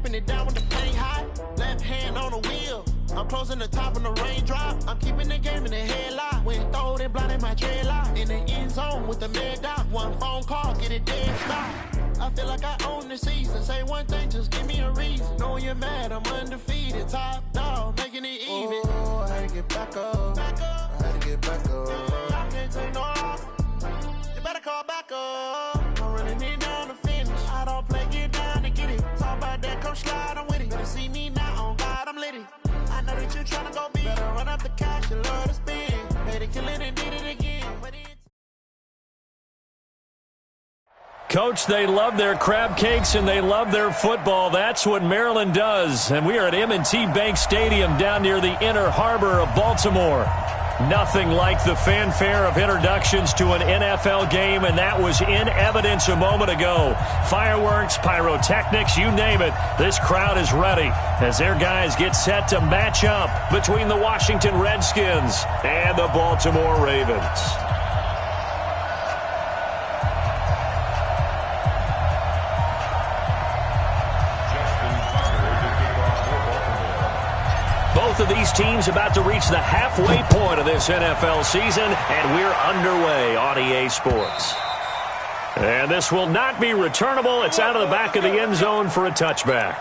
dropping it down with the paint hot. Left hand on the wheel. I'm closing the top on the raindrop. I'm keeping the game in the headlock. When throwed and blinded my dreadlock. In the end zone with the mad dot. One phone call, get it dead stop. I feel like I own the season. Say one thing, just give me a reason. Knowing you're mad, I'm undefeated. Top dog, making it even. Oh, I had to get back up. I had to get back up. I can't take no off. You better call back up. I'm running it down to finish. I don't play, get down to get it. Talk about that, come slide, I'm with it. Better see me now, on God, I'm lit it. I know that you're trying to go big. Better run up the cash, you love to spend. Made it, kill it, and did it again. But Coach, they love their crab cakes and they love their football. That's what Maryland does. And we are at M&T Bank Stadium down near the Inner Harbor of Baltimore. Nothing like the fanfare of introductions to an NFL game, and that was in evidence a moment ago. Fireworks, pyrotechnics, you name it. This crowd is ready as their guys get set to match up between the Washington Redskins and the Baltimore Ravens. Both of these teams about to reach the halfway point of this NFL season, and we're underway on EA Sports. And this will not be returnable. It's out of the back of the end zone for a touchback.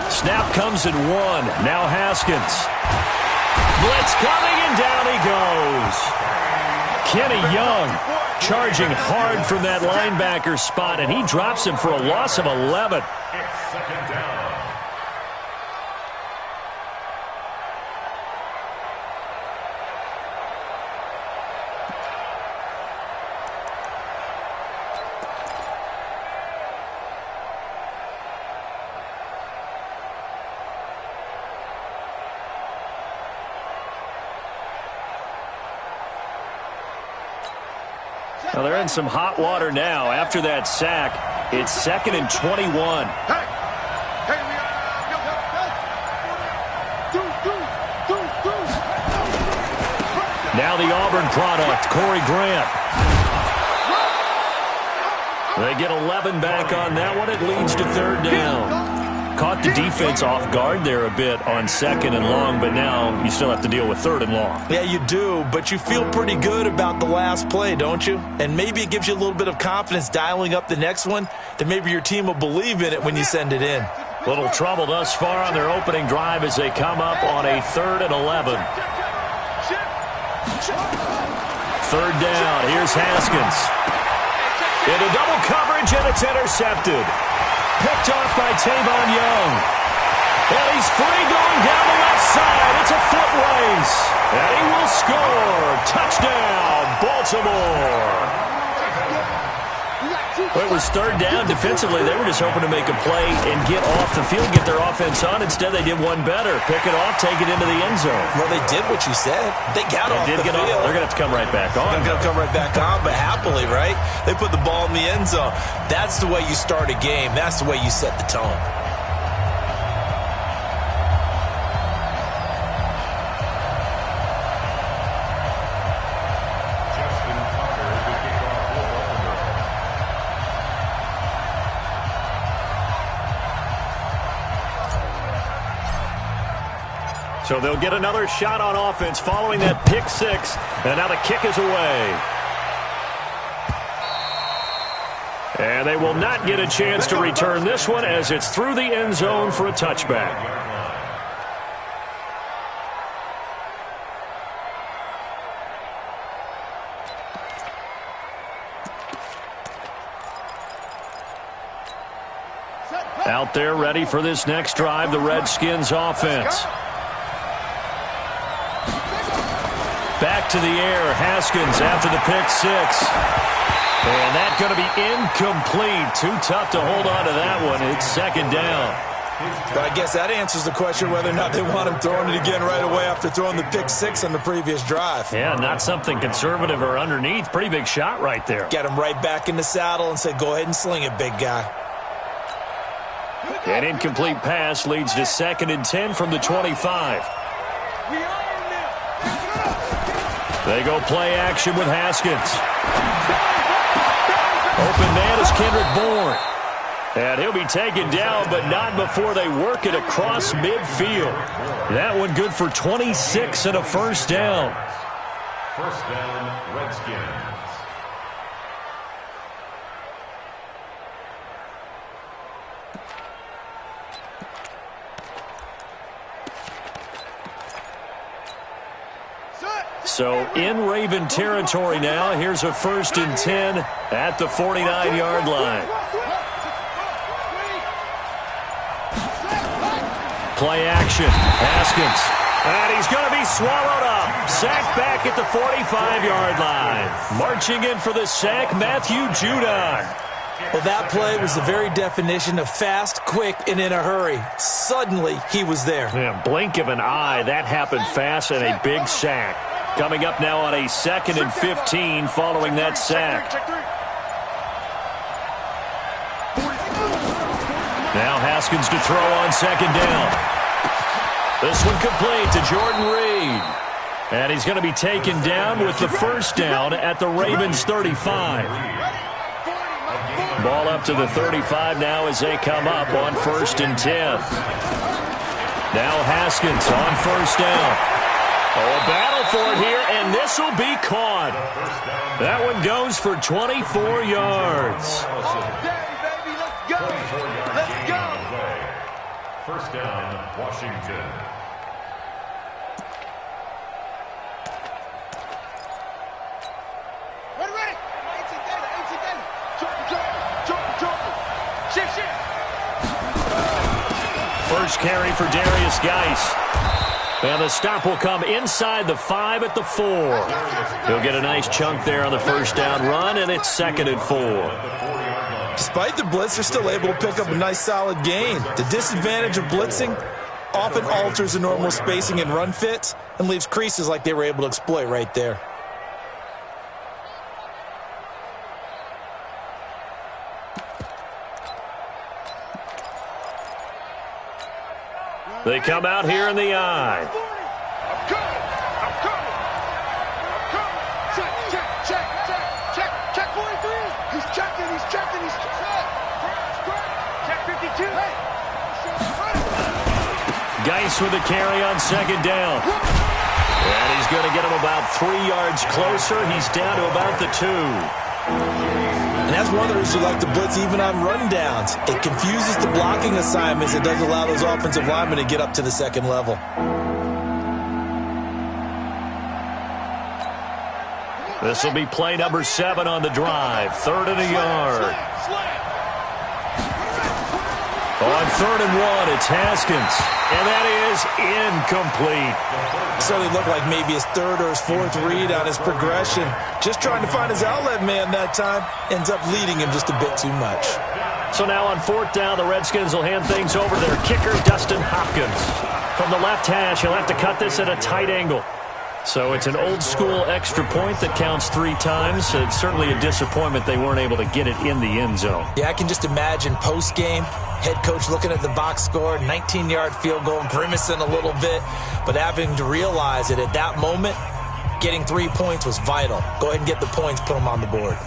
Snap comes at one. Now Haskins. Blitz coming, and down he goes. Kenny Young charging hard from that linebacker spot, and he drops him for a loss of 11. It's second down. Well, they're in some hot water now. After that sack, it's 2nd and 21. Now the Auburn product, Corey Grant. They get 11 back on that one. It leads to 3rd down. Caught the defense off guard there a bit on 2nd and long, but now you still have to deal with 3rd and long. Yeah, you do, but you feel pretty good about the last play, don't you? And maybe it gives you a little bit of confidence dialing up the next one, that maybe your team will believe in it when you send it in. Little trouble thus far on their opening drive as they come up on a 3rd and 11. 3rd down. Here's Haskins. Into double coverage, and it's intercepted. Picked off by Tavon Young. And he's free going down the left side. It's a foot race. And he will score. Touchdown, Baltimore. Well, it was 3rd down. Defensively, they were just hoping to make a play and get off the field, get their offense on. Instead, they did one better. Pick it off, take it into the end zone. Well, they did what you said. They got off the field. They're going to have to come right back on. They're going to come right back on, but happily, right? They put the ball in the end zone. That's the way you start a game. That's the way you set the tone. So they'll get another shot on offense following that pick six. And now the kick is away. And they will not get a chance to return this one as it's through the end zone for a touchback. Out there ready for this next drive, the Redskins offense. Back to the air, Haskins after the pick six. And that's going to be incomplete. Too tough to hold on to that one. It's second down. But I guess that answers the question whether or not they want him throwing it again right away after throwing the pick six on the previous drive. Yeah, not something conservative or underneath. Pretty big shot right there. Get him right back in the saddle and say, go ahead and sling it, big guy. An incomplete pass leads to 2nd and 10 from the 25. They go play action with Haskins. Open man is Kendrick Bourne. And he'll be taken down, but not before they work it across midfield. That one good for 26 and a first down. First down, Redskins. So in Raven territory now. Here's a 1st and 10 at the 49-yard line. Play action. Haskins. And he's going to be swallowed up. Sacked back at the 45-yard line. Marching in for the sack, Matthew Judon. Well, that play was the very definition of fast, quick, and in a hurry. Suddenly, he was there. Yeah, blink of an eye. That happened fast and a big sack. Coming up now on a 2nd and 15 following that sack. Now Haskins to throw on 2nd down. This one complete to Jordan Reed. And he's going to be taken down with the first down at the Ravens 35. Ball up to the 35 now as they come up on 1st and 10. Now Haskins on 1st down. Oh, a battle for it here, and this will be caught. That one goes for 24 yards. All day, baby. Let's go. Let's go. First down, Washington. Ready. 18 Shift. First carry for Darius Geis. And the stop will come inside the 5 at the 4. He'll get a nice chunk there on the first down run, and it's 2nd and 4. Despite the blitz, they're still able to pick up a nice solid gain. The disadvantage of blitzing often alters the normal spacing and run fits and leaves creases like they were able to exploit right there. They come out here in the eye. I'm coming. Check 43. He's checking. Check 52. Geis with the carry on 2nd down. And he's going to get him about 3 yards closer. He's down to about the 2. And that's one of the reasons you like to blitz even on rundowns. It confuses the blocking assignments. It doesn't allow those offensive linemen to get up to the 2nd level. This will be play number 7 on the drive. 3rd and a yard. On 3rd and 1, it's Haskins. And that is incomplete. So they look like maybe his 3rd or his 4th read on his progression. Just trying to find his outlet man that time. Ends up leading him just a bit too much. So now on 4th down, the Redskins will hand things over to their kicker, Dustin Hopkins. From the left hash, he'll have to cut this at a tight angle. So it's an old-school extra point that counts 3 times. It's certainly a disappointment they weren't able to get it in the end zone. Yeah, I can just imagine post-game, head coach looking at the box score, 19-yard field goal, grimacing a little bit, but having to realize that at that moment, getting 3 points was vital. Go ahead and get the points, put them on the board.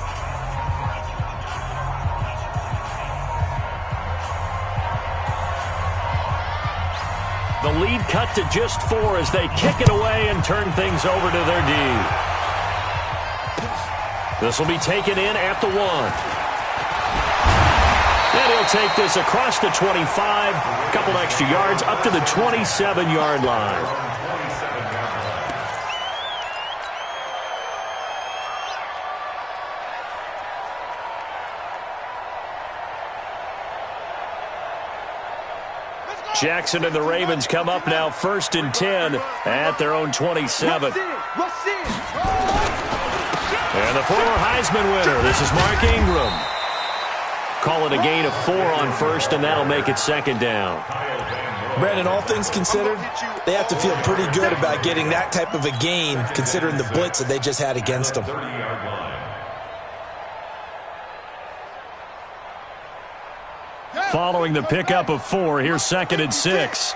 The lead cut to just 4 as they kick it away and turn things over to their D. This will be taken in at the 1. And he'll take this across the 25, a couple extra yards, up to the 27-yard line. Jackson and the Ravens come up now 1st and 10 at their own 27. And the former Heisman winner, this is Mark Ingram. Call it a gain of 4 on 1st, and that'll make it 2nd down. Brandon, all things considered, they have to feel pretty good about getting that type of a gain, considering the blitz that they just had against them. Following the pickup of 4, here's 2nd and 6.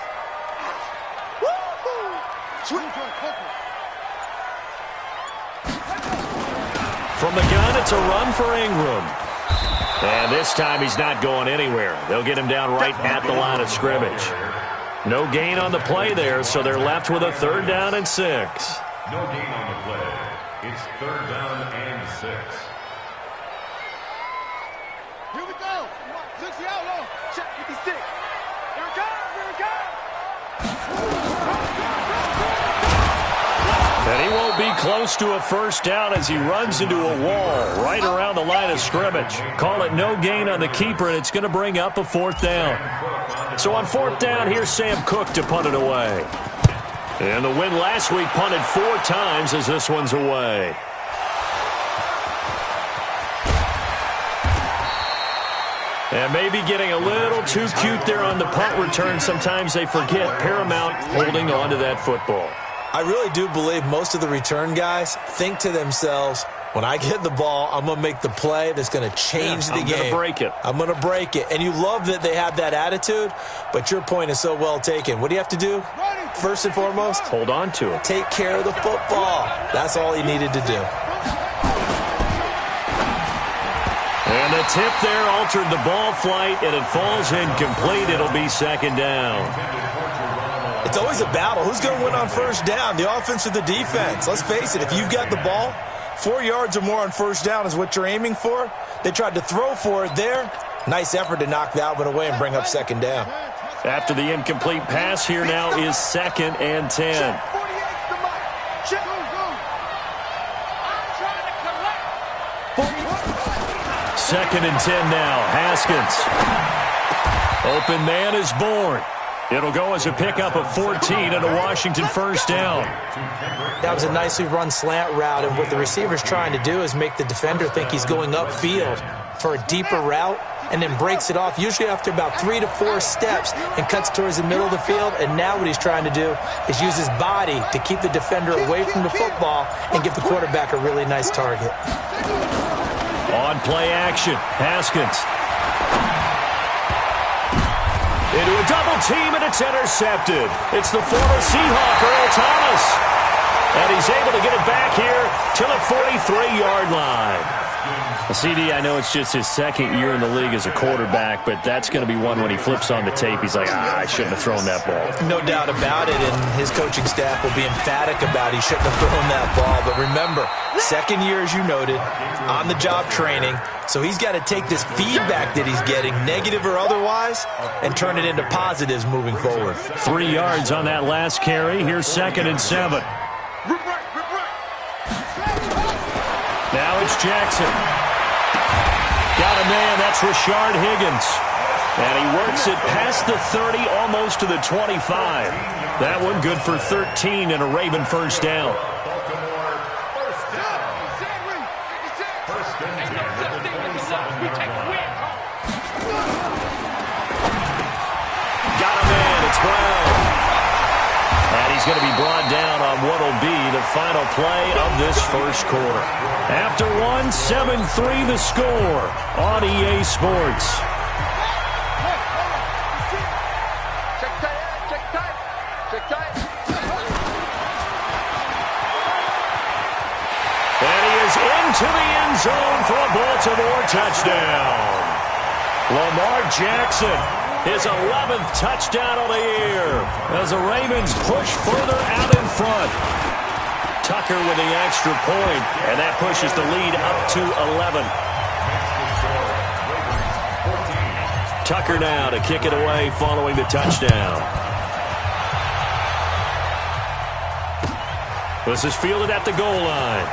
From the gun, it's a run for Ingram. And this time he's not going anywhere. They'll get him down right at the line of scrimmage. No gain on the play there, so they're left with a 3rd down and 6. No gain on the play. It's 3rd down and 6. Here we go. 60 out low. Check 56. Here we go. Here we go. And he won't be close to a 1st down as he runs into a wall right around the line of scrimmage. Call it no gain on the keeper, and it's going to bring up a 4th down. So on 4th down, here's Sam Cook to punt it away. And the win last week punted 4 times as this one's away. And maybe getting a little too cute there on the punt return. Sometimes they forget paramount holding on to that football. I really do believe most of the return guys think to themselves, when I get the ball, I'm going to make the play that's going to change the game. I'm going to break it. I'm going to break it. And you love that they have that attitude, but your point is so well taken. What do you have to do? First and foremost, hold on to it. Take care of the football. That's all he needed to do. And the tip there altered the ball flight, and it falls incomplete. It'll be 2nd down. It's always a battle. Who's going to win on 1st down, the offense or the defense? Let's face it, if you've got the ball, 4 yards or more on 1st down is what you're aiming for. They tried to throw for it there. Nice effort to knock that one away and bring up 2nd down. After the incomplete pass, here now is 2nd and 10. 2nd and 10 now. Haskins. Open man is born. It'll go as a pickup of 14 and a Washington 1st down. That was a nicely run slant route, and what the receiver's trying to do is make the defender think he's going upfield for a deeper route, and then breaks it off, usually after about 3 to 4 steps, and cuts towards the middle of the field. And now what he's trying to do is use his body to keep the defender away from the football and give the quarterback a really nice target. On play action, Haskins. Into a double team, and it's intercepted. It's the former Seahawk, Earl Thomas. And he's able to get it back here to the 43-yard line. CD, I know it's just his 2nd year in the league as a quarterback, but that's going to be one when he flips on the tape, he's like, I shouldn't have thrown that ball. No doubt about it, and his coaching staff will be emphatic about he shouldn't have thrown that ball. But remember, 2nd year, as you noted, on-the-job training, so he's got to take this feedback that he's getting, negative or otherwise, and turn it into positives moving forward. 3 yards on that last carry. Here's 2nd and 7. Now it's Jackson. Got a man, that's Rashard Higgins. And he works it past the 30, almost to the 25. That one good for 13 and a Raven 1st down. Got a man, it's Brown. And he's going to be brought down on what will be the final play of this 1st quarter. After 7-3 the score on EA Sports. And he is into the end zone for a Baltimore touchdown. Lamar Jackson, his 11th touchdown of the year as the Ravens push further out in front. Tucker with the extra point, and that pushes the lead up to 11. Tucker now to kick it away following the touchdown. This is fielded at the goal line.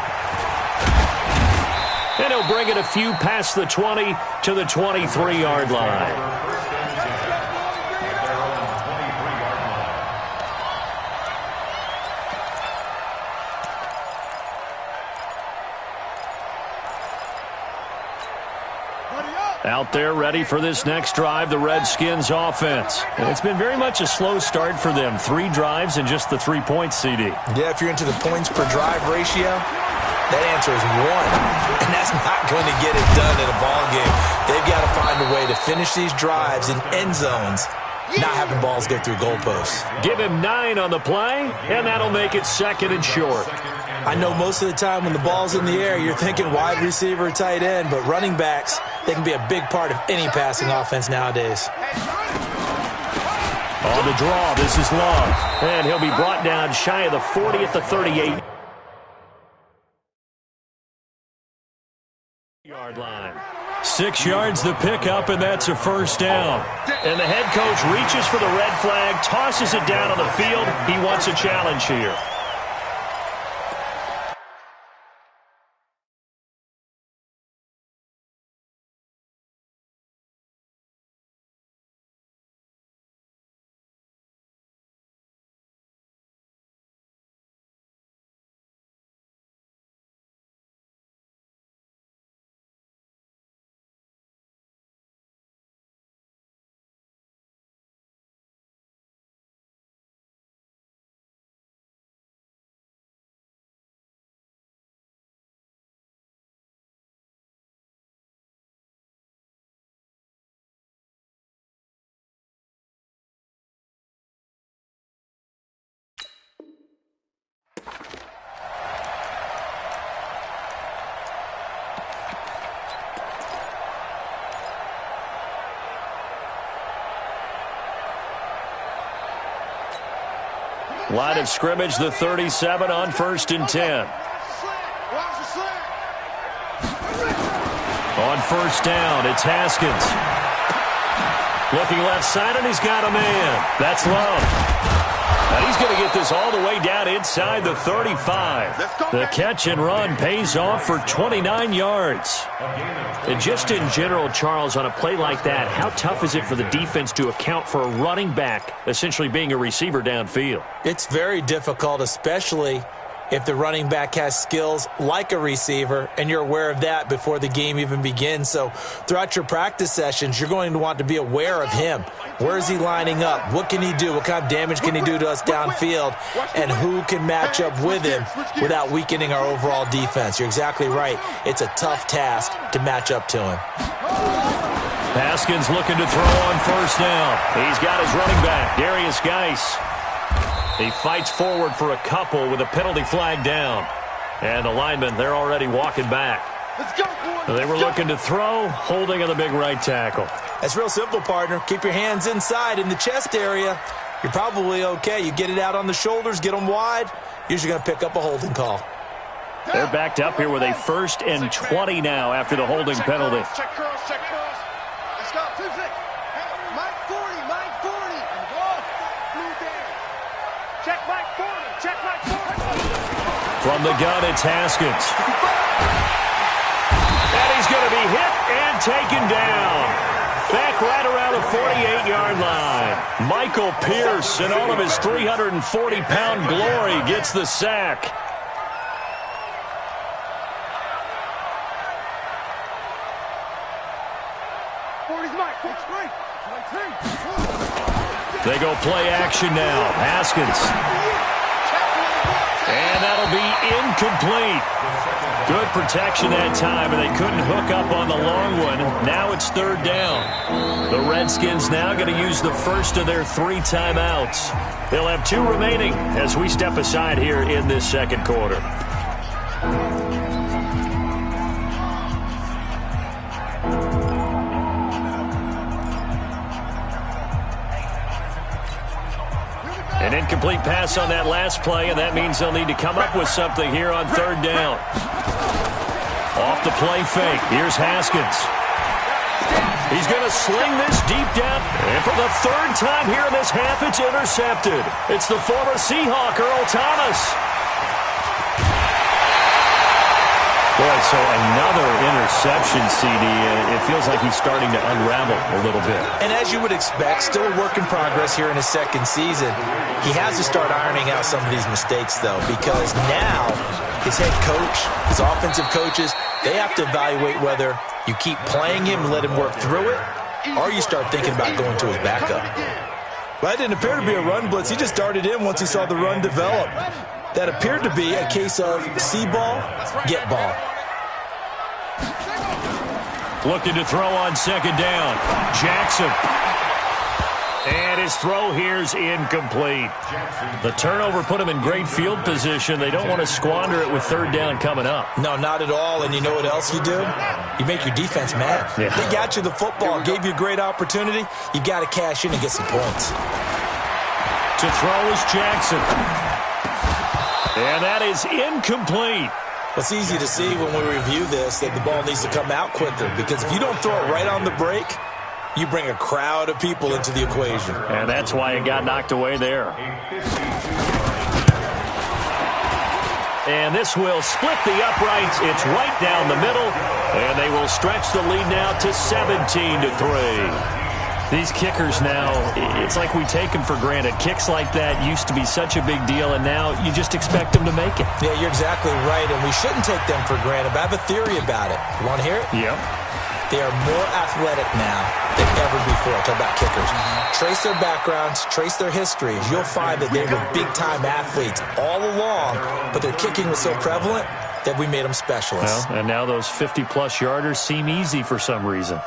And he'll bring it a few past the 20 to the 23-yard line. Out there ready for this next drive, the Redskins offense. And it's been very much a slow start for them. 3 drives and just the 3 points, CD. Yeah, if you're into the points per drive ratio, that answer is 1. And that's not going to get it done in a ball game. They've got to find a way to finish these drives in end zones, not having balls go through goalposts. Give him 9 on the play, and that'll make it 2nd and short. I know most of the time when the ball's in the air, you're thinking wide receiver, tight end, but running backs, they can be a big part of any passing offense nowadays. On the draw, this is Love. And he'll be brought down shy of the 40 at the 38-yard line. 6 yards the pickup, and that's a first down. And the head coach reaches for the red flag, tosses it down on the field. He wants a challenge here. Line of scrimmage, the 37 on 1st and 10. On 1st down, it's Haskins. Looking left side, and he's got a man. That's Love. And he's going to get this all the way down inside the 35. The catch and run pays off for 29 yards. And just in general, Charles, on a play like that, how tough is it for the defense to account for a running back essentially being a receiver downfield? It's very difficult, especially if the running back has skills like a receiver, and you're aware of that before the game even begins. So throughout your practice sessions, you're going to want to be aware of him. Where is he lining up? What can he do? What kind of damage can he do to us downfield? And who can match up with him without weakening our overall defense? You're exactly right. It's a tough task to match up to him. Haskins looking to throw on 1st down. He's got his running back, Darius Geis. He fights forward for a couple with a penalty flag down. And the linemen, they're already walking back. Let's go, boys. They were looking to throw, holding on the big right tackle. That's real simple, partner. Keep your hands inside in the chest area. You're probably okay. You get it out on the shoulders, get them wide. Usually going to pick up a holding call. They're backed up here with a 1st and 20 now after the holding penalty. Check curls, check curls. Let's go. Mike 40, Mike 40. And go. Blue down. Check Mike 40, check Mike 40. From the gun, it's Haskins. And he's going to be hit and taken down. Back right around the 48-yard line. Michael Pierce, in all of his 340-pound glory, gets the sack. They go play action now. Haskins. And that'll be incomplete. Good protection that time, and they couldn't hook up on the long one. Now it's 3rd down. The Redskins now going to use the first of their 3 timeouts. They'll have 2 remaining as we step aside here in this 2nd quarter. An incomplete pass on that last play, and that means they'll need to come up with something here on 3rd down. Off the play fake. Here's Haskins. He's going to sling this deep down. And for the 3rd time here in this half, it's intercepted. It's the former Seahawk, Earl Thomas. Boy, so another interception, CD. It feels like he's starting to unravel a little bit. And as you would expect, still a work in progress here in his 2nd season. He has to start ironing out some of these mistakes, though, because now his head coach, his offensive coaches, They have to evaluate whether you keep playing him and let him work through it, or you start thinking about going to his backup. Well, that didn't appear to be a run blitz. He just darted in once he saw the run develop. That appeared to be a case of see ball, get ball. Looking to throw on second down. Jackson. And his throw here's incomplete. The turnover put him in great field position. They don't want to squander it with third down coming up. No, not at all. And you know what else you do? You make your defense mad. Yeah. They got you the football, gave you a great opportunity. You got to cash in and get some points. To throw is Jackson. And that is incomplete. It's easy to see when we review this that the ball needs to come out quicker, because if you don't throw it right on the break, you bring a crowd of people into the equation. And that's why it got knocked away there. And this will split the uprights. It's right down the middle. And they will stretch the lead now to 17-3. These kickers now, it's like we take them for granted. Kicks like that used to be such a big deal, and now you just expect them to make it. Yeah, you're exactly right, and we shouldn't take them for granted. But I have a theory about it. You want to hear it? Yep. They are more athletic now than ever before. I talk about kickers. Trace their backgrounds, trace their histories. You'll find that they were big-time athletes all along, but their kicking was so prevalent that we made them specialists. Well, and now those 50-plus yarders seem easy for some reason.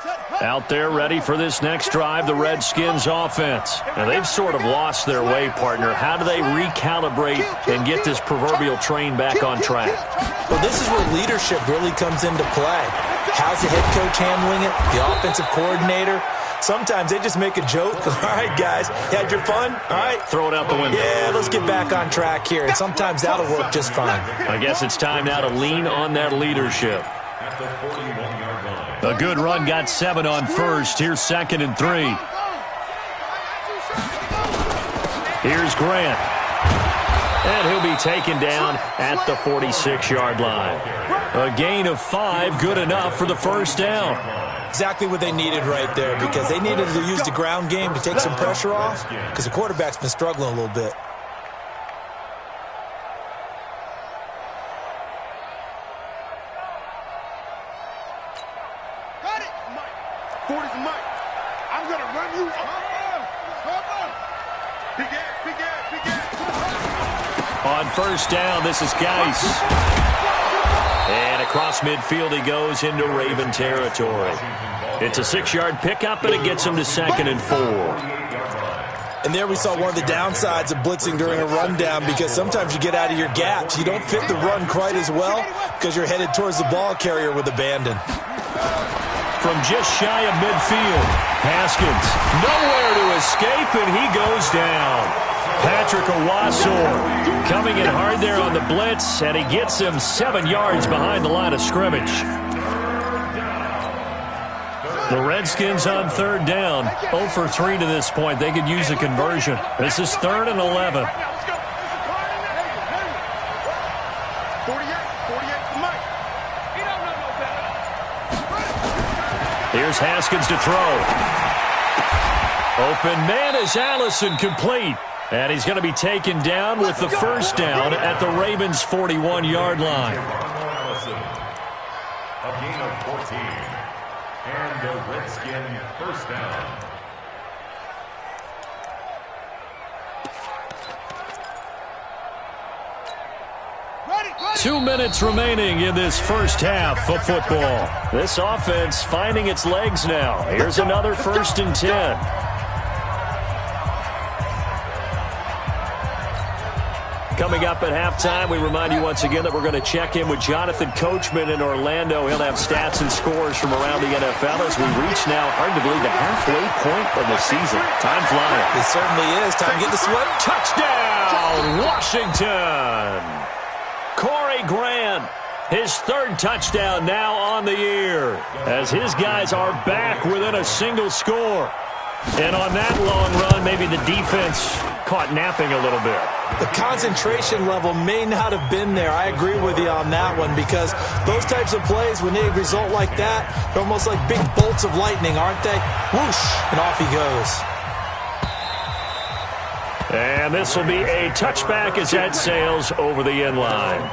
Out there ready for this next drive, the Redskins offense. Now, they've sort of lost their way, partner. How do they recalibrate and get this proverbial train back on track? Well, this is where leadership really comes into play. How's the head coach handling it? The offensive coordinator? Sometimes they just make a joke. All right, guys, you had your fun? All right. Throw it out the window. Yeah, let's get back on track here. And sometimes that'll work just fine. I guess it's time now to lean on that leadership. A good run got 7 on first. Here's 2nd and 3. Here's Grant. And he'll be taken down at the 46-yard line. A gain of 5, good enough for the first down. Exactly what they needed right there, because they needed to use the ground game to take some pressure off, because the quarterback's been struggling a little bit. Got it, Mike. 40's Mike. I'm going to run you Big ass. On first down, this is Geis. And across midfield he goes into Raven territory. It's a 6-yard pickup, and it gets him to 2nd and 4. And there we saw one of the downsides of blitzing during a rundown, because sometimes you get out of your gaps. You don't fit the run quite as well because you're headed towards the ball carrier with abandon. From just shy of midfield, Haskins nowhere to escape, and he goes down. Patrick Owasor coming in hard there on the blitz, and he gets him 7 yards behind the line of scrimmage. The Redskins on third down, 0 for 3 to this point. They could use a conversion. This is 3rd and 11. 48 for Mike. He don't know no better. Here's Haskins to throw. Open man is Allison, complete. And he's going to be taken down with the first down at the Ravens' 41-yard line. A gain of 14. And the Redskin first down. Ready. 2 minutes remaining in this first half of football. This offense finding its legs now. Here's another 1st and 10. Coming up at halftime, we remind you once again that we're going to check in with Jonathan Coachman in Orlando. He'll have stats and scores from around the NFL as we reach now, hard to believe, the halfway point of the season. Time flying. It certainly is. Time to get the sweat. Touchdown, Washington. Corey Grant, his 3rd touchdown now on the year, as his guys are back within a single score. And on that long run, maybe the defense caught napping a little bit. The concentration level may not have been there. I agree with you on that one, because those types of plays, when they result like that, they're almost like big bolts of lightning, aren't they? Whoosh, and off he goes. And this will be a touchback as that sails over the end line.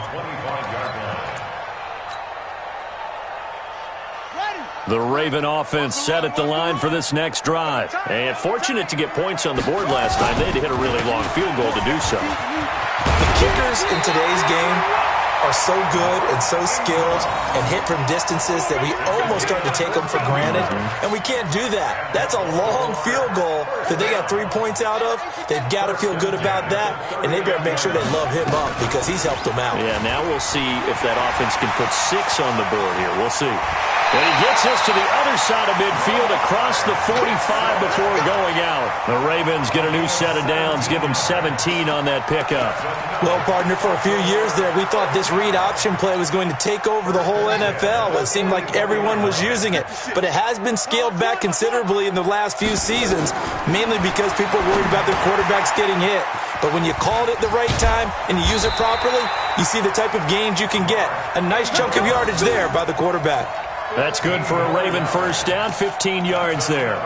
The Raven offense set at the line for this next drive. And fortunate to get points on the board last time. They had to hit a really long field goal to do so. The kickers in today's game are so good and so skilled and hit from distances that we almost start to take them for granted, and we can't do that. That's a long field goal that they got 3 points out of. They've got to feel good about that, and they better make sure they love him up because he's helped them out. Yeah, now we'll see if that offense can put 6 on the board here. We'll see. And he gets us to the other side of midfield across the 45 before going out. The Ravens get a new set of downs, give them 17 on that pickup. Well, partner, for a few years there, we thought this read option play was going to take over the whole NFL. It seemed like everyone was using it, but it has been scaled back considerably in the last few seasons, mainly because people are worried about their quarterbacks getting hit. But when you called it the right time and you use it properly, you see the type of gains you can get. A nice chunk of yardage there by the quarterback. That's good for a Raven first down, 15 yards there.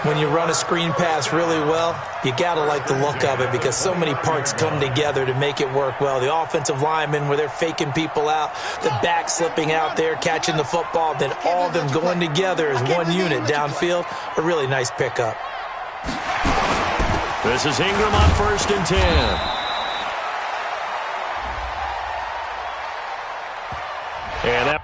When you run a screen pass really well, you got to like the look of it because so many parts come together to make it work well. The offensive linemen, where they're faking people out, the back slipping out there, catching the football, then all of them going together as one unit downfield, a really nice pickup. This is Ingram on 1st and 10. And that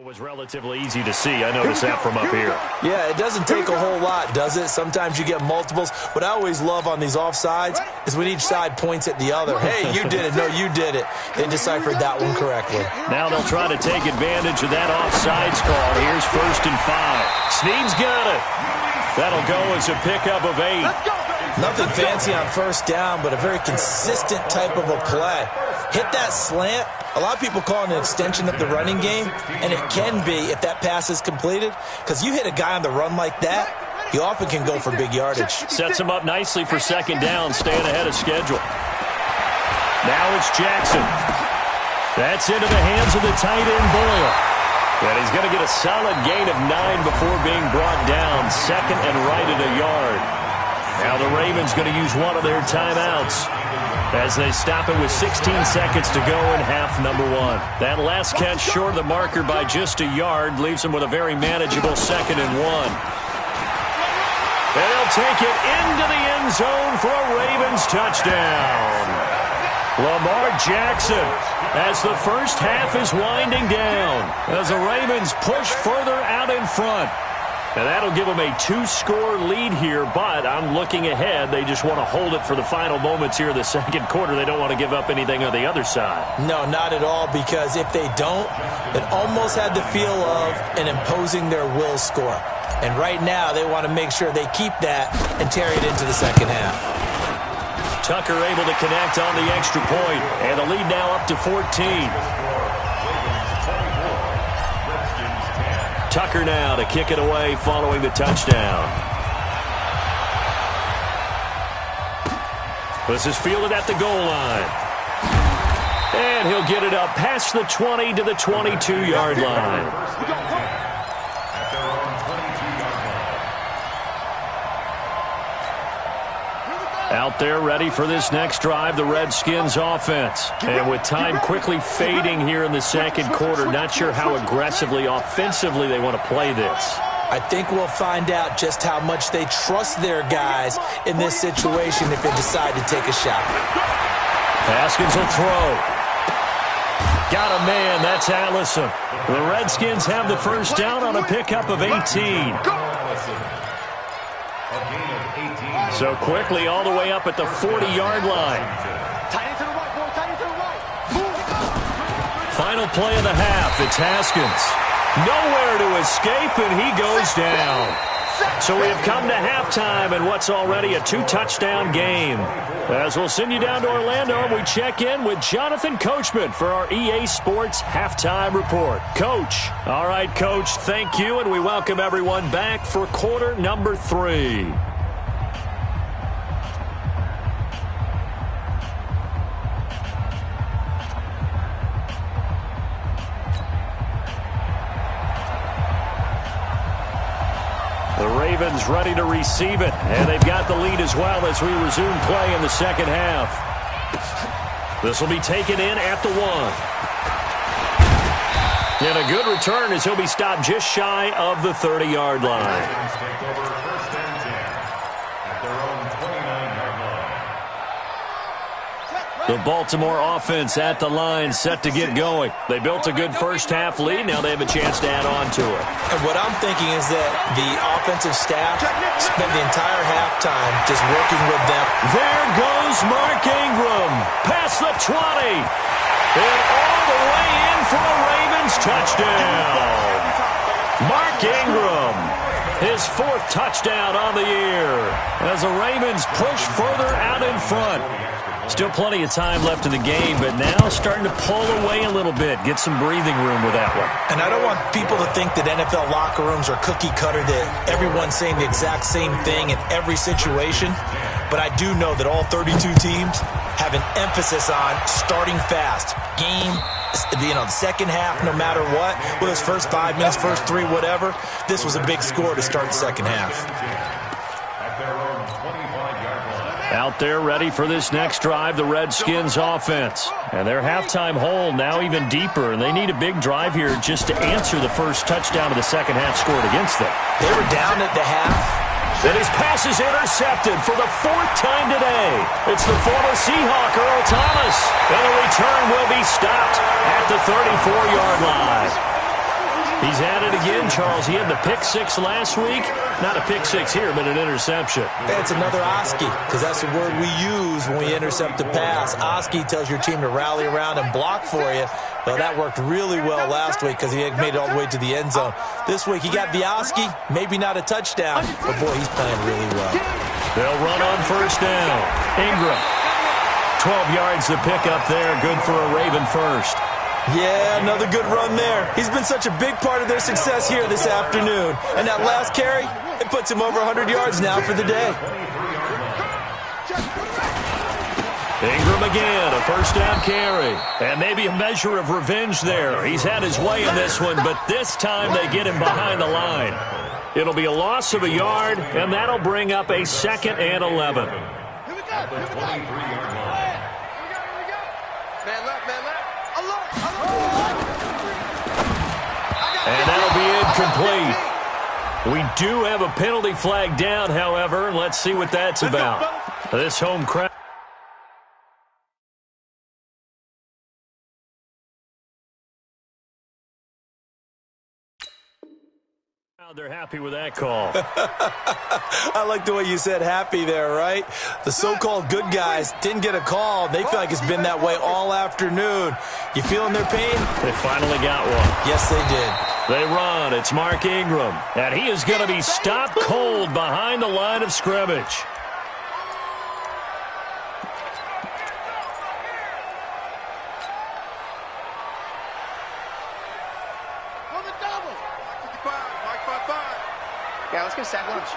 was relatively easy to see. I noticed that from up here. Yeah, it doesn't take a whole lot, does it? Sometimes you get multiples. What I always love on these offsides is when each side points at the other. Hey, you did it. No, you did it. They deciphered that one correctly. Now they'll try to take advantage of that offsides call. Here's 1st and 5. Snead's got it. That'll go as a pickup of 8. Nothing fancy on 1st down, but a very consistent type of a play. Hit that slant. A lot of people call it an extension of the running game, and it can be if that pass is completed, because you hit a guy on the run like that, you often can go for big yardage. Sets him up nicely for 2nd down, staying ahead of schedule. Now it's Jackson. That's into the hands of the tight end, Boyle. And he's going to get a solid gain of 9 before being brought down, 2nd and right at a yard. Now the Ravens going to use one of their timeouts as they stop it with 16 seconds to go in half number 1. That last catch short of the marker by just a yard leaves them with a very manageable 2nd and 1. They'll take it into the end zone for a Ravens touchdown. Lamar Jackson as the first half is winding down as the Ravens push further out in front. And that'll give them a 2-score lead here, but I'm looking ahead. They just want to hold it for the final moments here of the 2nd quarter. They don't want to give up anything on the other side. No, not at all, because if they don't, it almost had the feel of an imposing their will score. And right now, they want to make sure they keep that and carry it into the 2nd half. Tucker able to connect on the extra point, and the lead now up to 14. Tucker now to kick it away following the touchdown. This is fielded at the goal line. And he'll get it up past the 20 to the 22-yard line. Out there ready for this next drive, the Redskins offense. And with time quickly fading here in the 2nd quarter, not sure how aggressively, offensively they want to play this. I think we'll find out just how much they trust their guys in this situation if they decide to take a shot. Haskins will throw. Got a man, that's Allison. The Redskins have the first down on a pickup of 18. So quickly all the way up at the 40-yard line. Final play of the half. It's Haskins. Nowhere to escape, and he goes down. So we have come to halftime in what's already a 2-touchdown game. As we'll send you down to Orlando, we check in with Jonathan Coachman for our EA Sports Halftime Report. Coach. All right, Coach, thank you, and we welcome everyone back for quarter number 3. The Ravens ready to receive it, and they've got the lead as well as we resume play in the 2nd half. This will be taken in at the 1. And a good return as he'll be stopped just shy of the 30-yard line. Take over 1st and 10 at their own 29-yard line. The Baltimore offense at the line, set to get going. They built a good first-half lead. Now they have a chance to add on to it. And what I'm thinking is that the offensive staff spent the entire halftime just working with them. There goes Mark Ingram, past the 20, and all the way in for a Ravens touchdown. Mark Ingram, his 4th touchdown on the year, as the Ravens push further out in front. Still plenty of time left in the game, but now starting to pull away a little bit, get some breathing room with that one. And I don't want people to think that NFL locker rooms are cookie cutter, that everyone's saying the exact same thing in every situation. But I do know that all 32 teams have an emphasis on starting fast. Game, the second half, no matter what, whether it's first 5 minutes, first 3, whatever, this was a big score to start the second half. At their own 25-yard line. Out there ready for this next drive, the Redskins offense. And their halftime hole now even deeper, and they need a big drive here just to answer the first touchdown of the second half scored against them. They were down at the half. And his pass is intercepted for the 4th time today. It's the former Seahawk, Earl Thomas. And the return will be stopped at the 34-yard line. He's at it again, Charles. He had the pick 6 last week. Not a pick 6 here, but an interception. That's another Oski, because that's the word we use when we intercept a pass. Oski tells your team to rally around and block for you. Well, that worked really well last week because he had made it all the way to the end zone. This week, he got the Oski, maybe not a touchdown, but boy, he's playing really well. They'll run on first down. Ingram, 12 yards to pick up there. Good for a Raven first. Yeah, another good run there. He's been such a big part of their success here this afternoon. And that last carry, it puts him over 100 yards now for the day. Ingram again, a first down carry. And maybe a measure of revenge there. He's had his way in this one, but this time they get him behind the line. It'll be a loss of a yard, and that'll bring up a 2nd and 11. At the 23-yard line. Man left, man left. And that'll be incomplete. We do have a penalty flag down, however, and let's see what that's about. This home crowd. They're happy with that call. I like the way you said happy there, right? The so-called good guys didn't get a call. They feel like it's been that way all afternoon. You feeling their pain? They finally got one. Yes, they did. They run. It's Mark Ingram. And he is going to be stopped cold behind the line of scrimmage. Yeah, let's get a sack lunch.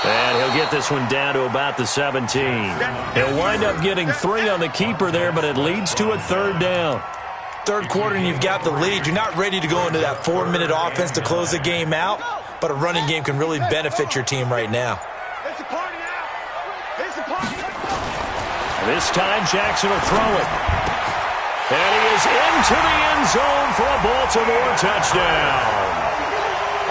And he'll get this one down to about the 17. He'll wind up getting 3 on the keeper there, but it leads to a 3rd down. Third quarter and you've got the lead. You're not ready to go into that 4-minute offense to close the game out, but a running game can really benefit your team right now. It's a party now. It's a party. This time Jackson will throw it. And he is into the end zone for a Baltimore touchdown.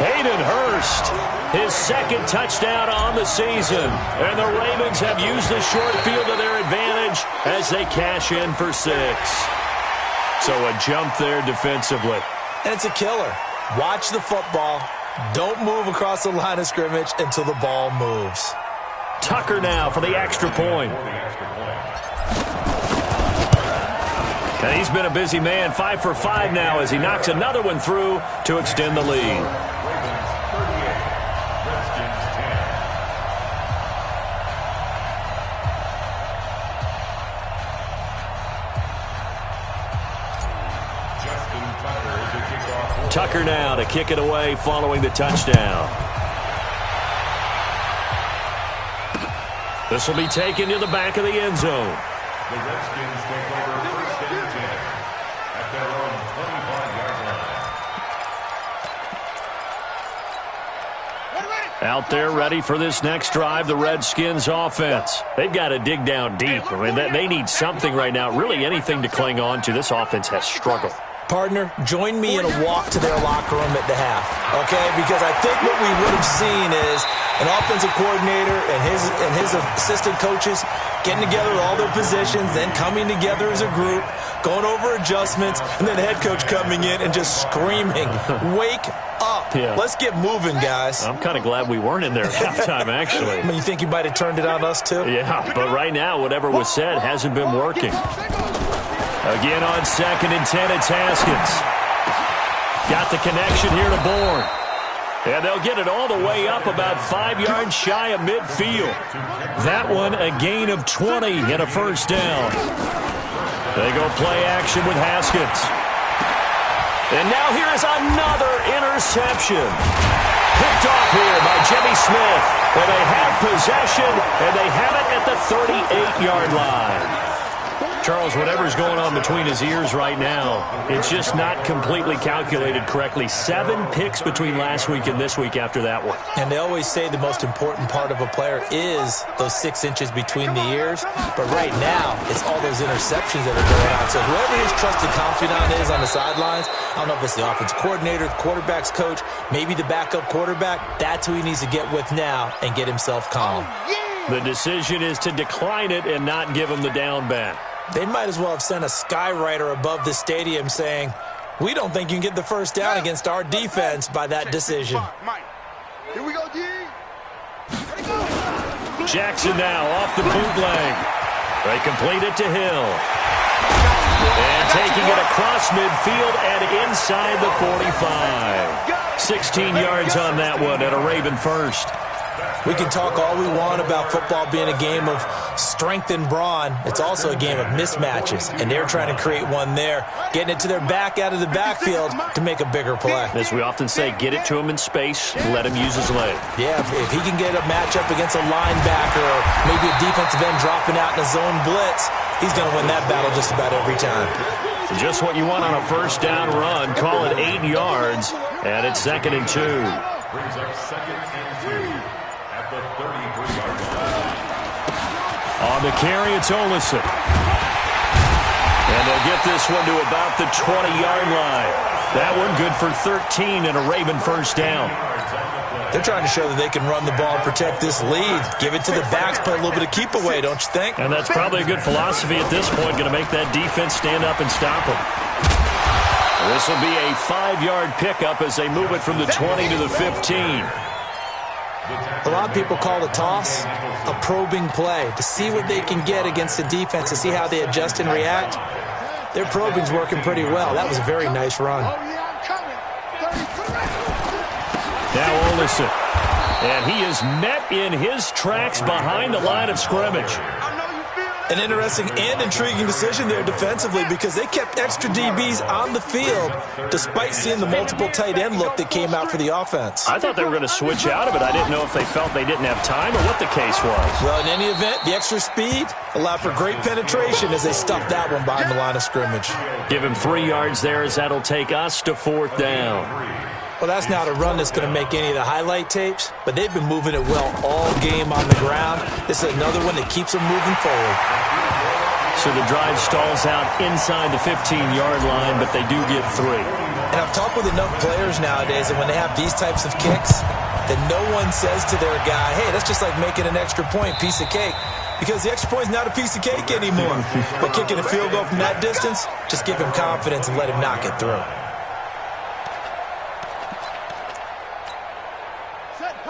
Hayden Hurst, his 2nd touchdown on the season. And the Ravens have used the short field to their advantage as they cash in for 6. So a jump there defensively. And it's a killer. Watch the football. Don't move across the line of scrimmage until the ball moves. Tucker now for the extra point. And he's been a busy man, 5 for 5 now as he knocks another one through to extend the lead. Ravens 38, Redskins 10. Justin Tucker is a kickoff. Tucker now to kick it away following the touchdown. This will be taken to the back of the end zone. The Redskins take over 1st and 10 at their own 25-yard line. Out there ready for this next drive, the Redskins offense. They've got to dig down deep. I mean, they need something right now, really anything to cling on to. This offense has struggled. Partner, join me in a walk to their locker room at the half, okay? Because I think what we would have seen is an offensive coordinator and his assistant coaches getting together with all their positions, then coming together as a group, going over adjustments, and then the head coach coming in and just screaming, "Wake up. Yeah. Let's get moving, guys." I'm kind of glad we weren't in there at halftime, actually. I mean, you think you might have turned it on us, too? Yeah, but right now, whatever was said hasn't been working. Again on 2nd and 10, it's Haskins. Got the connection here to Bourne. And they'll get it all the way up about 5 yards shy of midfield. That one a gain of 20 and a first down. They go play action with Haskins. And now here is another interception. Picked off here by Jimmy Smith. Where they have possession, and they have it at the 38-yard line. Charles, whatever's going on between his ears right now, it's just not completely calculated correctly. 7 picks between last week and this week after that one. And they always say the most important part of a player is those 6 inches between the ears. But right now, it's all those interceptions that are going on. So whoever his trusted confidant is on the sidelines, I don't know if it's the offense coordinator, the quarterback's coach, maybe the backup quarterback, that's who he needs to get with now and get himself calm. The decision is to decline it and not give him the down back. They might as well have sent a skywriter above the stadium saying, "We don't think you can get the first down against our defense by that decision." Here we go, D. Jackson now off the bootleg. They complete it to Hill. And taking it across midfield and inside the 45. 16 yards on that one at a Raven first. We can talk all we want about football being a game of strength and brawn. It's also a game of mismatches, and they're trying to create one there, getting it to their back out of the backfield to make a bigger play. As we often say, get it to him in space, let him use his leg. Yeah, if he can get a matchup against a linebacker or maybe a defensive end dropping out in a zone blitz, he's going to win that battle just about every time. Just what you want on a first down run. Call it 8 yards, and it's 2nd and 2. Brings up 2nd and 2 at the 33-yard line. On the carry, it's Olison. And they'll get this one to about the 20-yard line. That one good for 13 and a Raven first down. They're trying to show that they can run the ball and protect this lead. Give it to the backs, play a little bit of keep away, don't you think? And that's probably a good philosophy at this point, going to make that defense stand up and stop them. This will be a 5-yard pickup as they move it from the 20 to the 15. A lot of people call the toss a probing play to see what they can get against the defense, to see how they adjust and react. Their probing's working pretty well. That was a very nice run. Now Olison. And he is met in his tracks behind the line of scrimmage. An interesting and intriguing decision there defensively, because they kept extra DBs on the field despite seeing the multiple tight end look that came out for the offense. I thought they were going to switch out of it. I didn't know if they felt they didn't have time or what the case was. Well, in any event, the extra speed allowed for great penetration as they stuffed that one behind the line of scrimmage. Give him 3 yards there as that'll take us to 4th down. Well, that's not a run that's going to make any of the highlight tapes, but they've been moving it well all game on the ground. This is another one that keeps them moving forward. So the drive stalls out inside the 15-yard line, but they do get 3. And I've talked with enough players nowadays that when they have these types of kicks, that no one says to their guy, "Hey, that's just like making an extra point, piece of cake." Because the extra point is not a piece of cake anymore. But kicking a field goal from that distance, just give him confidence and let him knock it through.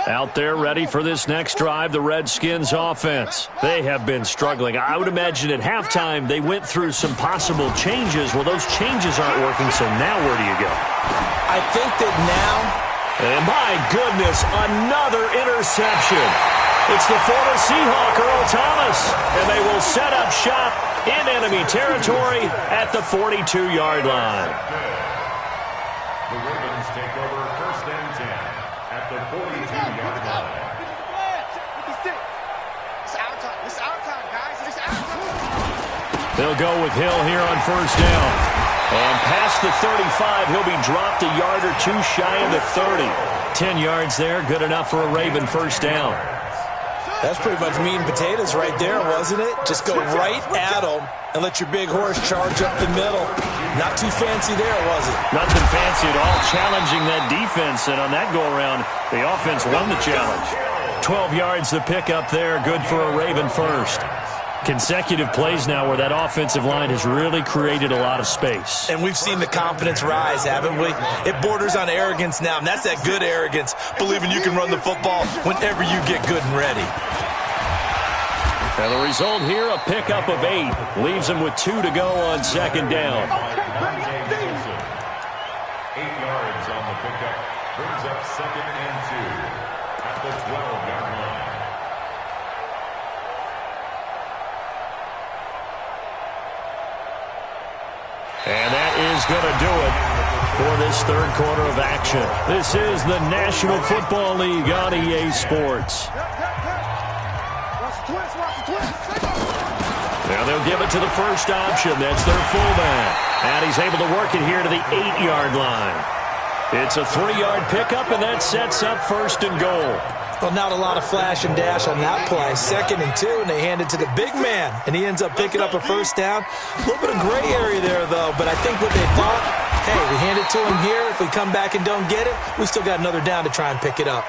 Out there ready for this next drive, the Redskins offense. They have been struggling. I would imagine at halftime they went through some possible changes. Well, those changes aren't working, so now where do you go? I think that now... And my goodness, another interception. It's the former Seahawk, Earl Thomas, and they will set up shop in enemy territory at the 42-yard line. The Ravens take over 1st and 10 at the 42-yard line. It's our time, guys. It's our time. They'll go with Hill here on first down. And past the 35, he'll be dropped a yard or two shy of the 30. 10 yards there, good enough for a Raven first down. That's pretty much meat and potatoes right there, wasn't it? Just go right at them and let your big horse charge up the middle. Not too fancy there, was it? Nothing fancy at all, challenging that defense, and on that go-around, the offense won the challenge. 12 yards the pickup there, good for a Raven first. Consecutive plays now where that offensive line has really created a lot of space. And we've seen the confidence rise, haven't we? It borders on arrogance now, and that's that good arrogance, believing you can run the football whenever you get good and ready. And the result here, a pickup of 8. Leaves them with 2 to go on second down. 8 yards on the pickup. Brings up 2nd and 2 at the 12-yard line. And that is going to do it for this third quarter of action. This is the National Football League on EA Sports. Now they'll give it to the first option. That's their fullback. And he's able to work it here to the 8-yard line. It's a 3-yard pickup, and that sets up 1st and goal. Well, not a lot of flash and dash on that play. 2nd and 2, and they hand it to the big man, and he ends up picking up a first down. A little bit of gray area there, though, but I think what they thought, hey, we hand it to him here. If we come back and don't get it, we still got another down to try and pick it up.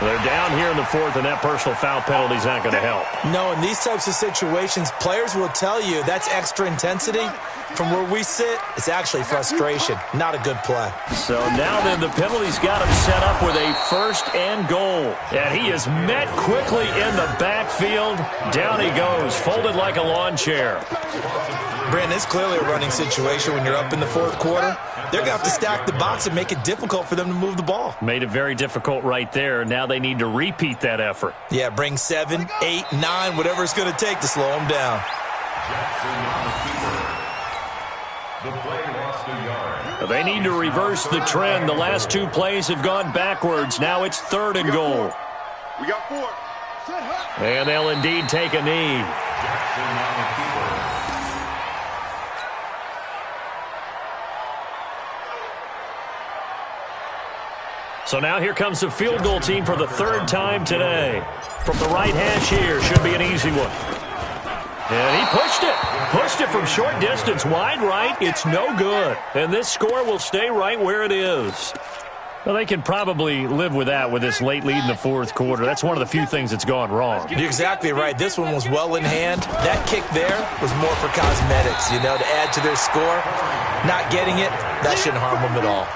They're down here in the 4th, and that personal foul penalty is not going to help. No, in these types of situations, players will tell you that's extra intensity. From where we sit, it's actually frustration. Not a good play. So now then, the penalty's got him set up with a 1st and goal. And he is met quickly in the backfield. Down he goes, folded like a lawn chair. Brandon, it's clearly a running situation when you're up in the 4th quarter. They're going to have to stack the box and make it difficult for them to move the ball. Made it very difficult right there. Now they need to repeat that effort. Yeah, bring 7, 8, 9, whatever it's going to take to slow them down. The play lost a yard. They need to reverse the trend. The last 2 plays have gone backwards. Now it's 3rd and goal. We got 4. And they'll indeed take a knee. So now here comes the field goal team for the 3rd time today. From the right hash here, should be an easy one. And he pushed it from short distance, wide right. It's no good. And this score will stay right where it is. Well, they can probably live with that with this late lead in the 4th quarter. That's one of the few things that's gone wrong. You're exactly right. This one was well in hand. That kick there was more for cosmetics, to add to their score. Not getting it, that shouldn't harm them at all.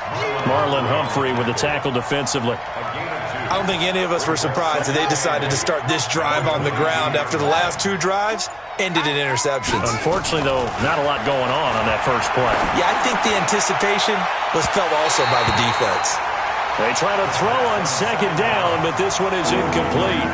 Marlon Humphrey with the tackle defensively. I don't think any of us were surprised that they decided to start this drive on the ground after the last 2 drives ended in interceptions. Unfortunately, though, not a lot going on that first play. Yeah, I think the anticipation was felt also by the defense. They try to throw on 2nd down, but this one is incomplete.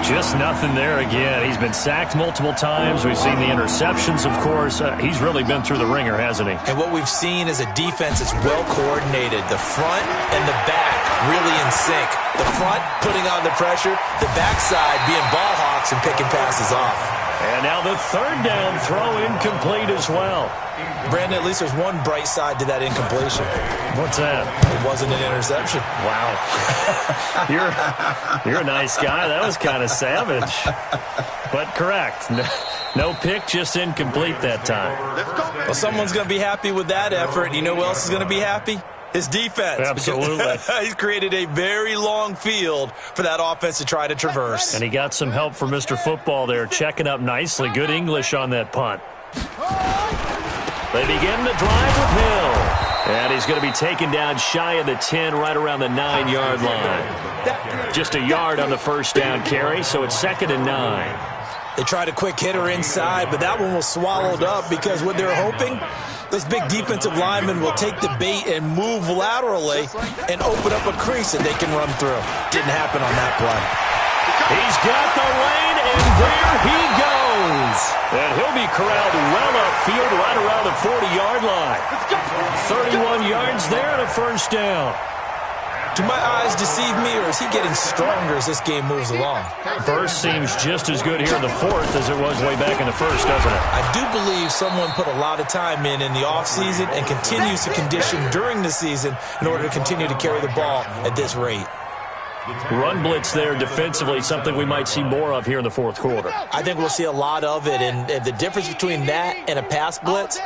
Just nothing there again. He's been sacked multiple times. We've seen the interceptions, of course. He's really been through the ringer, hasn't he? And what we've seen is a defense that's well coordinated. The front and the back really in sync. The front putting on the pressure, the backside being ball hawks and picking passes off. And now the 3rd down throw incomplete as well. Brandon, at least there's one bright side to that incompletion. What's that? It wasn't an interception. Wow. You're a nice guy. That was kind of savage. But correct. No pick, just incomplete that time. Well, someone's going to be happy with that effort. You know who else is going to be happy? His defense. Absolutely. He's created a very long field for that offense to try to traverse. And he got some help from Mr. Football there, checking up nicely. Good English on that punt. They begin the drive with Hill. And he's going to be taken down shy of the 10, right around the 9-yard line. Just a yard on the first down carry, so it's 2nd and 9. They tried a quick hitter inside, but that one was swallowed up because what they're hoping, those big defensive linemen will take the bait and move laterally and open up a crease that they can run through. Didn't happen on that play. He's got the lane, and there he goes. And he'll be corralled well upfield right around the 40-yard line. 31 yards there and a first down. Do my eyes deceive me, or is he getting stronger as this game moves along? Burst seems just as good here in the fourth as it was way back in the first, doesn't it? I do believe someone put a lot of time in the offseason and continues to condition during the season in order to continue to carry the ball at this rate. Run blitz there defensively, something we might see more of here in the fourth quarter. I think we'll see a lot of it, and the difference between that and a pass blitz,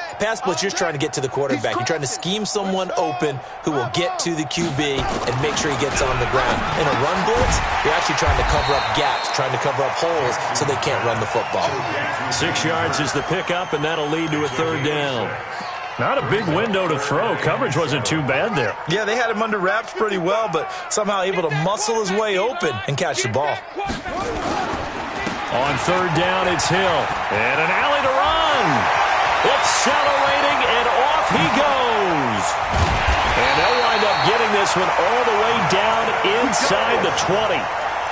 you're trying to get to the quarterback. You're trying to scheme someone open who will get to the QB and make sure he gets on the ground. In a run blitz, you're actually trying to cover up gaps, trying to cover up holes so they can't run the football. 6 yards is the pickup, and that'll lead to a third down. Not a big window to throw. Coverage wasn't too bad there. Yeah, they had him under wraps pretty well, but somehow able to muscle his way open and catch the ball. On third down, it's Hill. And an alley to run. Accelerating, and off he goes. And they'll wind up getting this one all the way down inside the 20.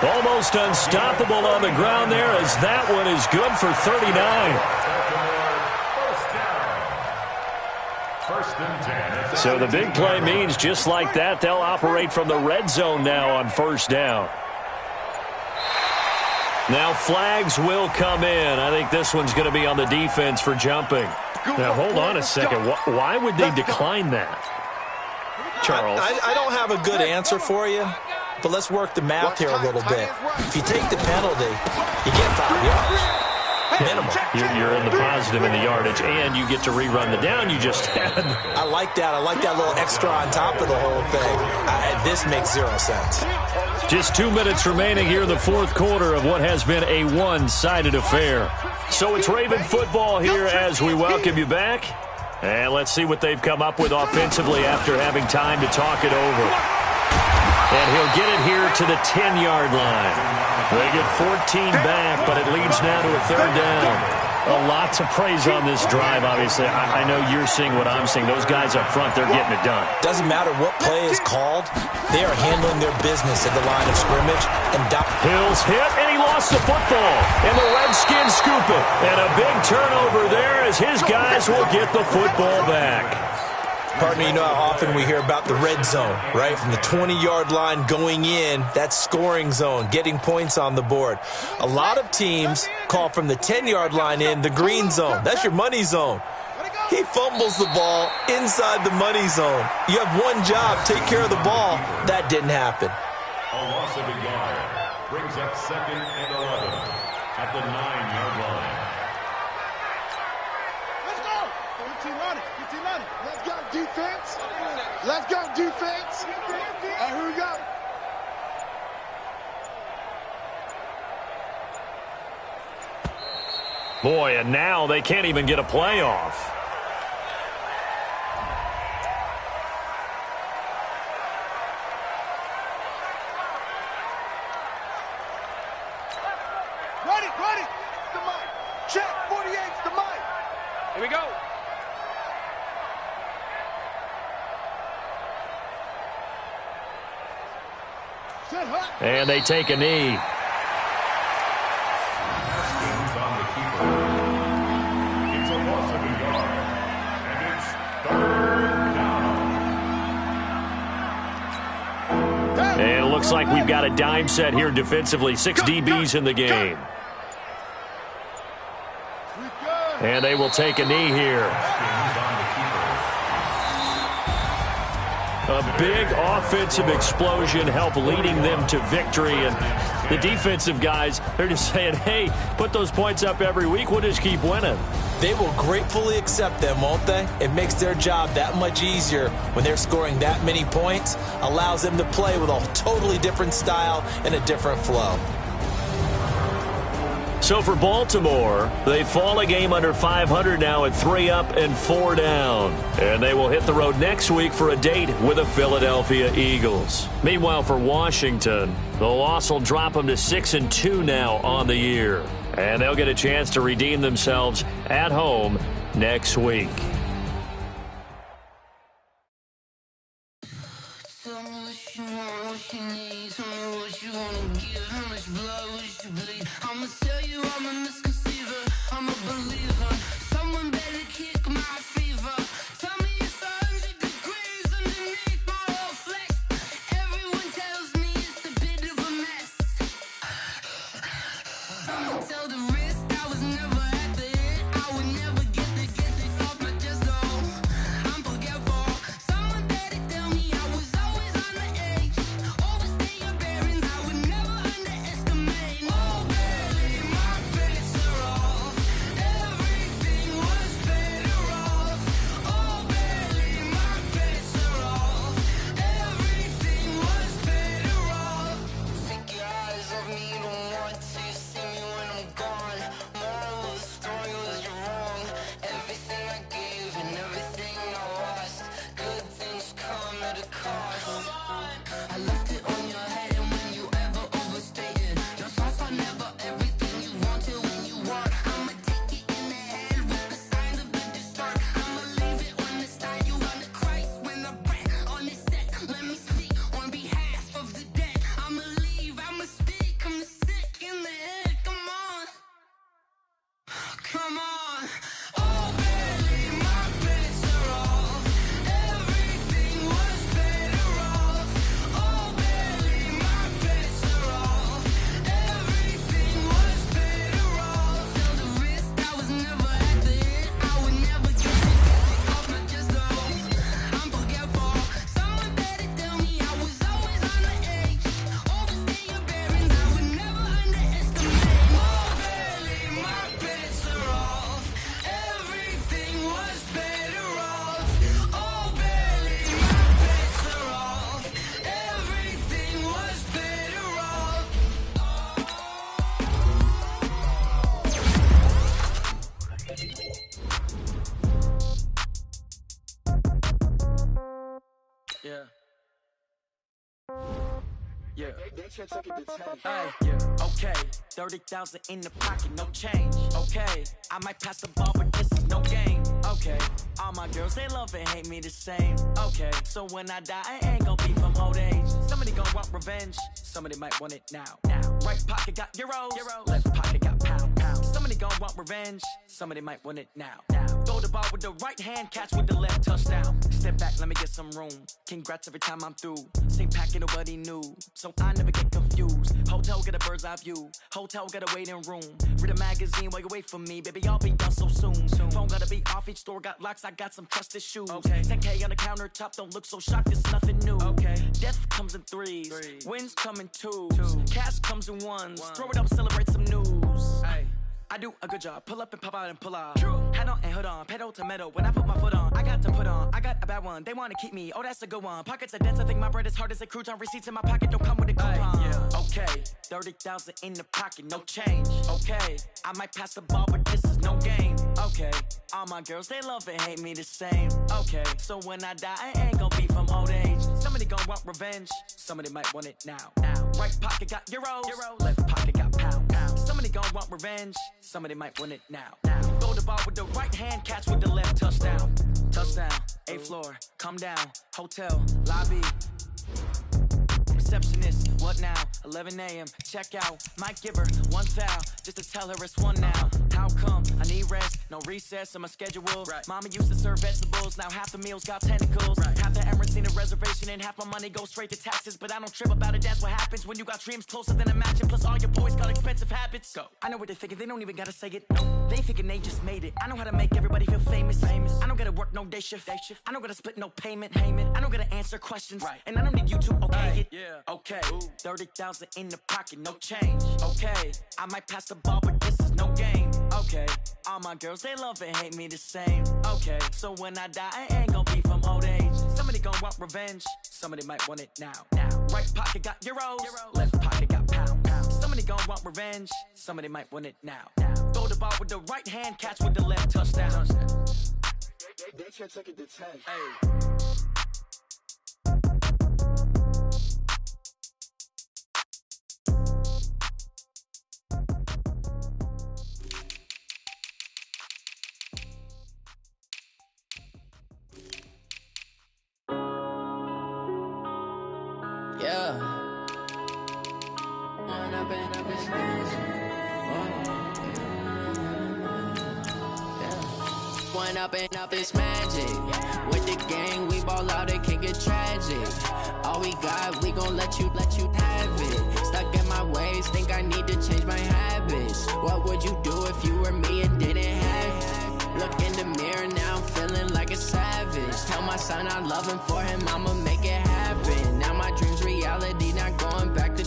Almost unstoppable on the ground there, as that one is good for 39. So the big play means just like that, they'll operate from the red zone now on first down. Now flags will come in. I think this one's going to be on the defense for jumping. Now hold on a second. Why would they decline that? Charles? I don't have a good answer for you, but let's work the math here a little bit. If you take the penalty, you get 5 yards. Minimum. You're in the positive in the yardage, and you get to rerun the down you just had. I like that. I like that little extra on top of the whole thing. This makes 0 sense. Just 2 minutes remaining here in the fourth quarter of what has been a one-sided affair. So it's Raven football here as we welcome you back. And let's see what they've come up with offensively after having time to talk it over. And he'll get it here to the 10-yard line. They get 14 back, but it leads now to a third down. A lot to praise on this drive, obviously. I know you're seeing what I'm seeing. Those guys up front, they're getting it done. Doesn't matter what play is called. They are handling their business at the line of scrimmage. And Hill's hit, and he lost the football. And the Redskins scoop it. And a big turnover there as his guys will get the football back. Partner, you know how often we hear about the red zone, right? From the 20-yard line going in, that's scoring zone, getting points on the board. A lot of teams call from the 10-yard line in the green zone. That's your money zone. He fumbles the ball inside the money zone. You have one job, take care of the ball. That didn't happen. A loss of a yard brings up 2nd and 11 at the 9-yard line. Let's go. 15 on it. 15 on it. Let's go, defense. Let's go, defense. All right, here we go. Boy, and now they can't even get a playoff. Ready. The mic. Check. 48's the mic. Here we go. And they take a knee. It's a loss of a yard, and it's third down. And it looks like we've got a dime set here defensively. 6 DBs in the game. And they will take a knee here. A big offensive explosion helped leading them to victory. And the defensive guys, they're just saying, hey, put those points up every week. We'll just keep winning. They will gratefully accept them, won't they? It makes their job that much easier when they're scoring that many points. Allows them to play with a totally different style and a different flow. So for Baltimore, they fall a game under 500 now at 3 up and 4 down. And they will hit the road next week for a date with the Philadelphia Eagles. Meanwhile, for Washington, the loss will drop them to 6-2 now on the year. And they'll get a chance to redeem themselves at home next week. Tell me it's 100 degrees underneath my reflection. Everywhere Okay, 30,000 in the pocket, no change. Okay, I might pass the ball, but this is no game. Okay, all my girls, they love and hate me the same. Okay, so when I die, I ain't gon' be from old age. Somebody gon' want revenge, somebody might want it now. Right pocket got euros, left pocket got pound. Somebody gon' want revenge, somebody might want it now. Throw the ball with the right hand, catch with the left, touchdown. Step back, let me get some room. Congrats every time I'm through. Same packet, nobody knew, so I never get confused. Hotel get a bird's eye view, hotel got a waiting room. Read a magazine while you wait for me, baby, I'll be done so soon. Phone gotta be off, each store got locks, I got some trusted shoes. 10K on the countertop, don't look so shocked, it's nothing new. Death comes in threes, wins come in twos, cash comes in ones. Throw it up, celebrate some news. I do a good job, pull up and pop out and pull out. Hat on and hood on, pedal to metal. When I put my foot on, I got to put on. I got a bad one, they wanna keep me, oh that's a good one. Pockets are dense, I think my bread is hard as a crouton. Receipts in my pocket don't come with a coupon. Okay, 30,000 in the pocket, no change. Okay, I might pass the ball, but this is no game. Okay, all my girls, they love and hate me the same. Okay, so when I die, I ain't gon' be from old age. Somebody gon' want revenge, somebody might want it now. Right pocket got euros, left pocket got pound. Somebody gon' want revenge, somebody might want it now. Throw the ball with the right hand, catch with the left, touchdown. Touchdown, 8th floor, come down, hotel, lobby. Receptionist, what now? 11 a.m. check out. Might give her one foul just to tell her it's one now. How come? I need rest, no recess on my schedule. Mama used to serve vegetables, now half the meals got tentacles. Half the Emirates need a reservation and half my money goes straight to taxes. But I don't trip about it, that's what happens when you got dreams closer than a mansion. Plus all your boys got expensive habits. Go. I know what they're thinking, they don't even gotta say it. No. They thinking they just made it. I know how to make everybody feel famous. I don't gotta work no day shift. I don't gotta split no payment. I don't gotta answer questions. And I don't need you to okay it. Okay, 30,000 in the pocket, no change. Okay, I might pass the ball, but this is no game. Okay, all my girls, they love and hate me the same. Okay, so when I die, I ain't gon' be from old age. Somebody gon' want revenge, somebody might want it now. Right pocket got euros, left pocket got pound. Somebody gon' want revenge, somebody might want it now. Throw the ball with the right hand, catch with the left, touchdown. They can't take it to 10. Up it's magic. With the gang, we ball out, it can get tragic. All we got, we gon' let you have it. Stuck in my ways, think I need to change my habits. What would you do if you were me and didn't have it? Look in the mirror, now I'm feeling like a savage. Tell my son I love him, for him I'ma make it happen. Now my dream's reality, not going back to.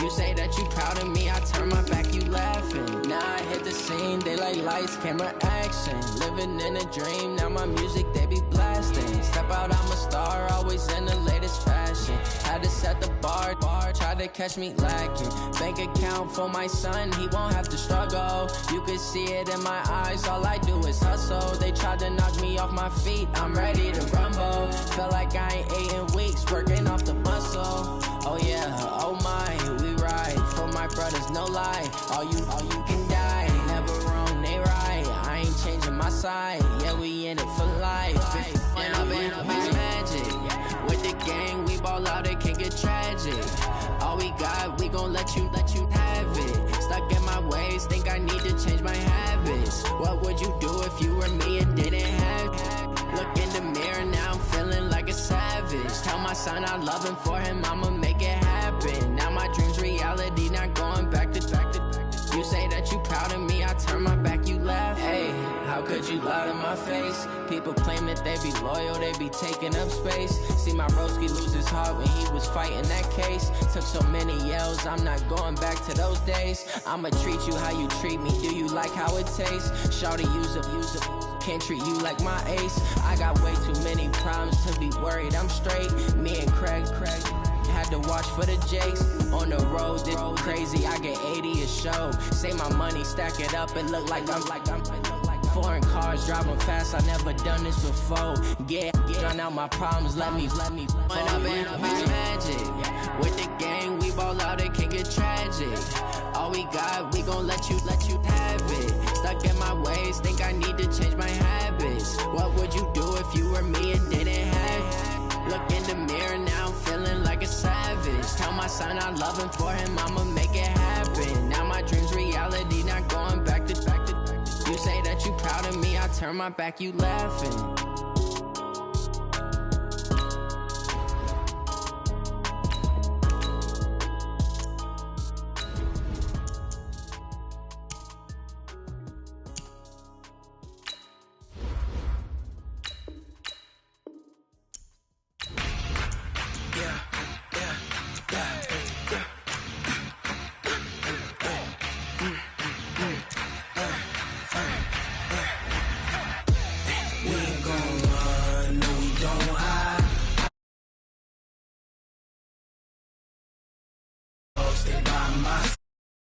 You say that you proud of me, I turn my back, you laughing. Now I hit the scene, they like lights, camera, action. Living in a dream, now my music, they be blasting. Step out, I'm a star, always in the latest fashion. Had to set the bar, try to catch me lacking. Bank account for my son, he won't have to struggle. You can see it in my eyes, all I do is hustle. They tried to knock me off my feet, I'm ready to rumble. Feel like I ain't ate in weeks, working off the muscle. Oh yeah, oh my, we ride for my brothers, no lie. All you can die, never wrong, they right. I ain't changing my side, yeah, we in it for life. When up it's magic. With the gang, we ball out, it can get tragic. All we got, we gon' let you have it. Stuck in my ways, think I need to change my habits. What would you do if you were me and didn't have it? Look in the mirror, now I'm feeling like a savage. Tell my son I love him, for him I'ma make it happen. Now my dream's reality, not going back to. You say that you proud of me, I turn my back, you laugh. Hey, how could you lie to my face? People claim that they be loyal, they be taking up space. See my broski lose his heart when he was fighting that case. Took so many yells, I'm not going back to those days. I'ma treat you how you treat me, do you like how it tastes? Shawty, use it. Can't treat you like my ace. I got way too many problems to be worried, I'm straight. Me and Craig had to watch for the Jakes. On the road, this crazy, I get 80 a show. Say my money, stack it up, it look like I'm foreign cars, driving fast, I never done this before. Yeah, drown out my problems, let me. When up it's magic. With the gang, we ball All we got, we gon' let you have it. Stuck in my ways, think I need to change my habits. What would you do if you were me and didn't have it? Look in the mirror now, I'm feeling like a savage. Tell my son I love him, for him I'ma make it happen. Now my dream's reality, not going back to. You say that you proud of me, I turn my back, you laughing.